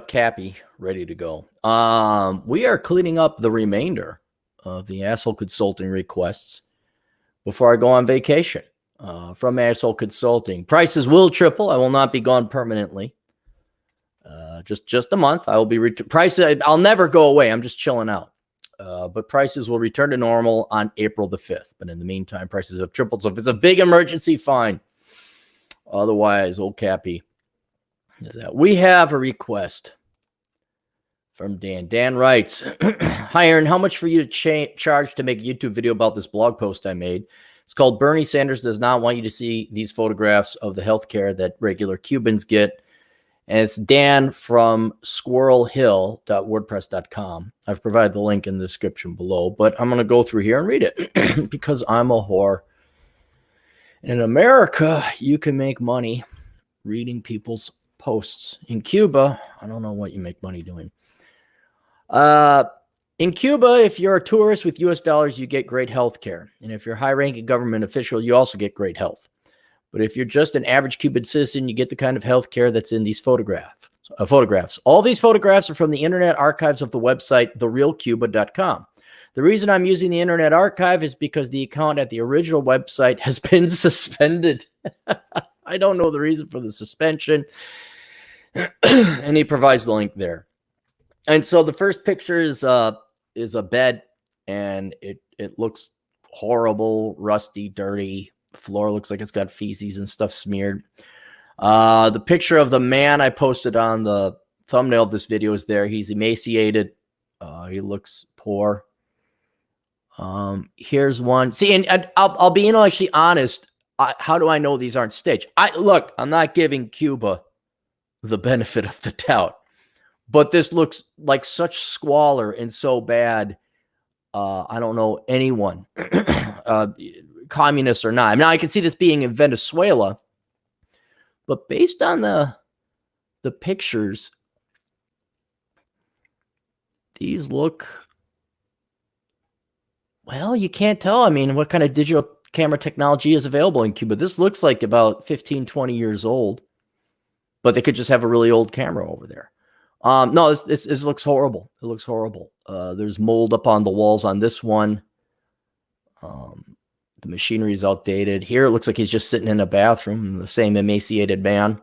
Cappy, ready to go. We are cleaning up the remainder of the asshole consulting requests before I go on vacation. From asshole consulting, prices will triple. I will not be gone permanently. Just a month. I will be prices. I'll never go away. I'm just chilling out. But prices will return to normal on April the 5th. But in the meantime, prices have tripled. So if it's a big emergency, fine. Otherwise, old Cappy is that. We have a request from Dan. Dan writes, hi, Aaron, how much for you to charge to make a YouTube video about this blog post I made? It's called Bernie Sanders Does Not Want You to See These Photographs of the Healthcare That Regular Cubans Get. And it's Dan from squirrelhill.wordpress.com. I've provided the link in the description below, but I'm going to go through here and read it because I'm a whore. In America, you can make money reading people's posts. In Cuba, I don't know what you make money doing. In Cuba, if you're a tourist with US dollars, you get great health care. And if you're a high-ranking government official, you also get great health. But if you're just an average Cuban citizen, you get the kind of health care that's in these photographs. All these photographs are from the Internet Archives of the website, therealcuba.com. The reason I'm using the Internet Archive is because the account at the original website has been suspended. I don't know the reason for the suspension. And he provides the link there. And so the first picture is a bed, and it looks horrible, rusty, dirty. The floor looks like it's got feces and stuff smeared. The picture of the man I posted on the thumbnail of this video is there. He's emaciated. He looks poor. Here's one. See, and I'll be intellectually honest. How do I know these aren't staged? Look, I'm not giving Cuba the benefit of the doubt, but this looks like such squalor and so bad. I don't know anyone, communist or not. I mean, I can see this being in Venezuela, but based on the pictures, these look, well, you can't tell. I mean, what kind of digital camera technology is available in Cuba? This looks like about 15, 20 years old, but they could just have a really old camera over there. No, this looks horrible. It looks horrible. There's mold up on the walls on this one. The machinery is outdated. Here, it looks like he's just sitting in a bathroom, the same emaciated man.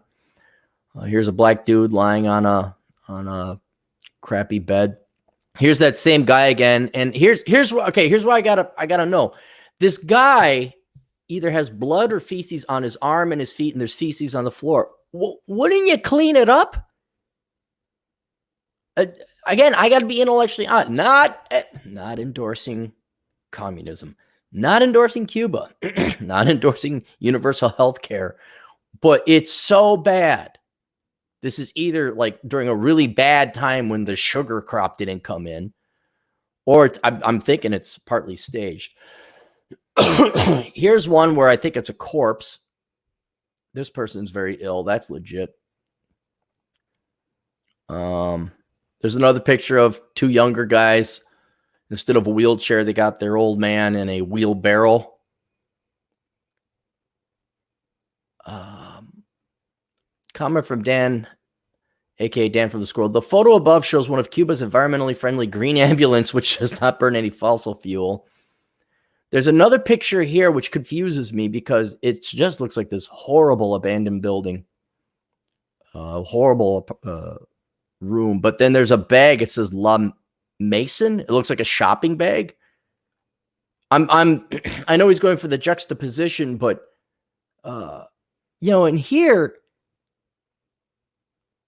Here's a black dude lying on a crappy bed. Here's that same guy again. And here's what I gotta know. This guy either has blood or feces on his arm and his feet, and there's feces on the floor. Wouldn't you clean it up? Again, I got to be intellectually honest. Not endorsing communism, not endorsing Cuba, not endorsing universal health care, but it's so bad. This is either like during a really bad time when the sugar crop didn't come in, or I'm thinking it's partly staged. Here's one where I think it's a corpse. This person's very ill. That's legit. There's another picture of two younger guys. Instead of a wheelchair, they got their old man in a wheelbarrow. Comment from Dan, aka Dan from the Squirrel. The photo above shows one of Cuba's environmentally friendly green ambulance, which does not burn any fossil fuel. There's another picture here which confuses me because it just looks like this horrible abandoned building. Horrible room. But then there's a bag. It says La Mason. It looks like a shopping bag. I know he's going for the juxtaposition, but in here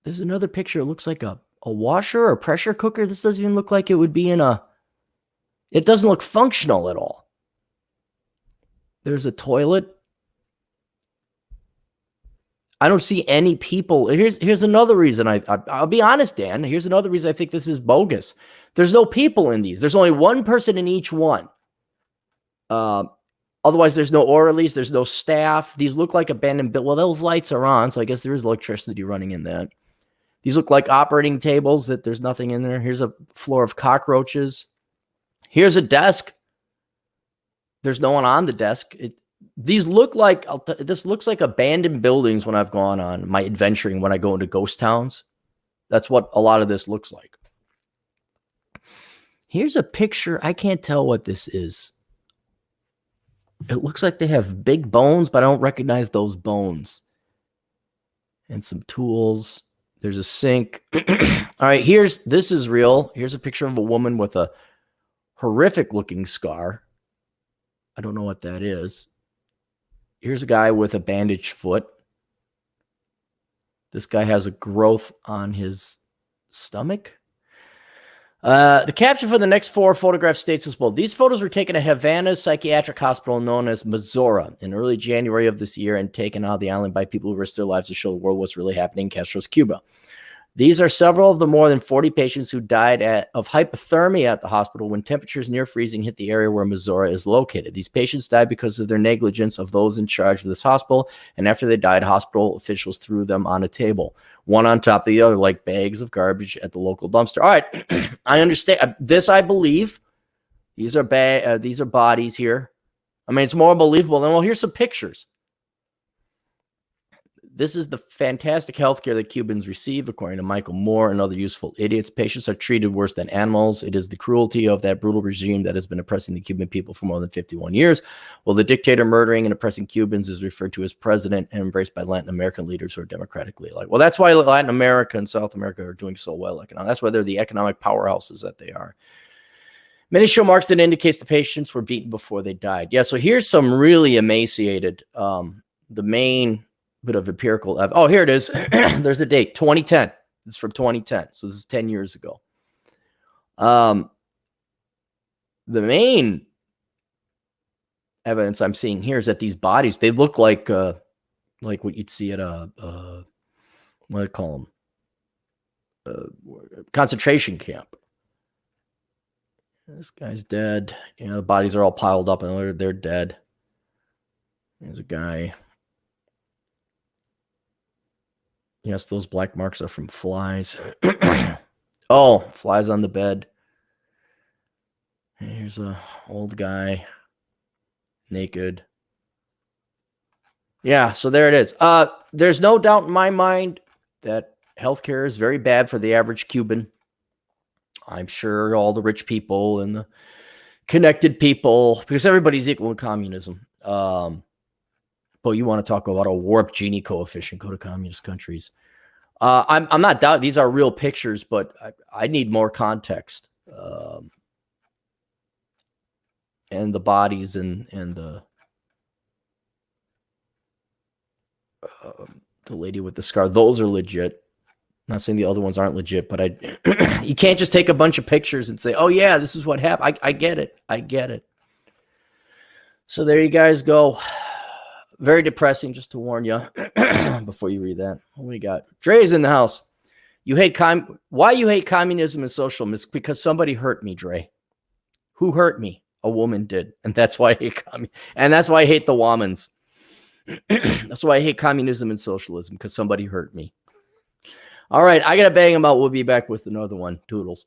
there's another picture. It looks like a washer or a pressure cooker. This doesn't even look like it would be in a, it doesn't look functional at all. There's a toilet. I don't see any people. Here's another reason I'll be honest, Dan. Here's another reason I think this is bogus. There's no people in these. There's only one person in each one. Otherwise, there's no orderlies. There's no staff. These look like abandoned buildings. Well, those lights are on, so I guess there is electricity running in that. These look like operating tables that there's nothing in there. Here's a floor of cockroaches. Here's a desk. There's no one on the desk. These look like, this looks like abandoned buildings when I've gone on my adventuring, when I go into ghost towns. That's what a lot of this looks like. Here's a picture. I can't tell what this is. It looks like they have big bones, but I don't recognize those bones. And some tools. There's a sink. All right, this is real. Here's a picture of a woman with a horrific looking scar. I don't know what that is. Here's a guy with a bandaged foot. This guy has a growth on his stomach. The caption for the next 4 photograph states as well. These photos were taken at Havana's psychiatric hospital known as Mazora in early January of this year and taken out of the island by people who risked their lives to show the world what's really happening in Castro's Cuba. These are several of the more than 40 patients who died of hypothermia at the hospital when temperatures near freezing hit the area where Mazora is located. These patients died because of their negligence of those in charge of this hospital, and after they died, hospital officials threw them on a table, one on top of the other, like bags of garbage at the local dumpster. All right, I understand. This I believe. These are bodies here. I mean, it's more believable than, well, here's some pictures. This is the fantastic healthcare that Cubans receive, according to Michael Moore and other useful idiots. Patients are treated worse than animals. It is the cruelty of that brutal regime that has been oppressing the Cuban people for more than 51 years. Well, the dictator murdering and oppressing Cubans is referred to as president and embraced by Latin American leaders who are democratically elected. Well, that's why Latin America and South America are doing so well. That's why they're the economic powerhouses that they are. Many show marks that indicates the patients were beaten before they died. Yeah, so here's some really emaciated, the main bit of empirical evidence. Oh, here it is. There's a date, 2010. This is from 2010. So this is 10 years ago. The main evidence I'm seeing here is that these bodies, they look like what you'd see at a what do I call them? Concentration camp. This guy's dead. The bodies are all piled up and they're dead. There's a guy. Yes, those black marks are from flies. Oh, flies on the bed. Here's a old guy, naked. Yeah, so there it is. There's no doubt in my mind that healthcare is very bad for the average Cuban. I'm sure all the rich people and the connected people, because everybody's equal in communism. But you want to talk about a warped Gini coefficient, go to communist countries. I'm not doubting these are real pictures, but I need more context. And the bodies and the lady with the scar, those are legit. I'm not saying the other ones aren't legit, but you can't just take a bunch of pictures and say, oh yeah, this is what happened. I get it. I get it. So there you guys go. Very depressing, just to warn you before you read that. What we got? Dre's in the house. Why you hate communism and socialism? Because somebody hurt me, Dre. Who hurt me? A woman did, and that's why I hate and that's why I hate the womans. That's why I hate communism and socialism, because somebody hurt me. All right, I gotta bang them out. We'll be back with another one. Toodles.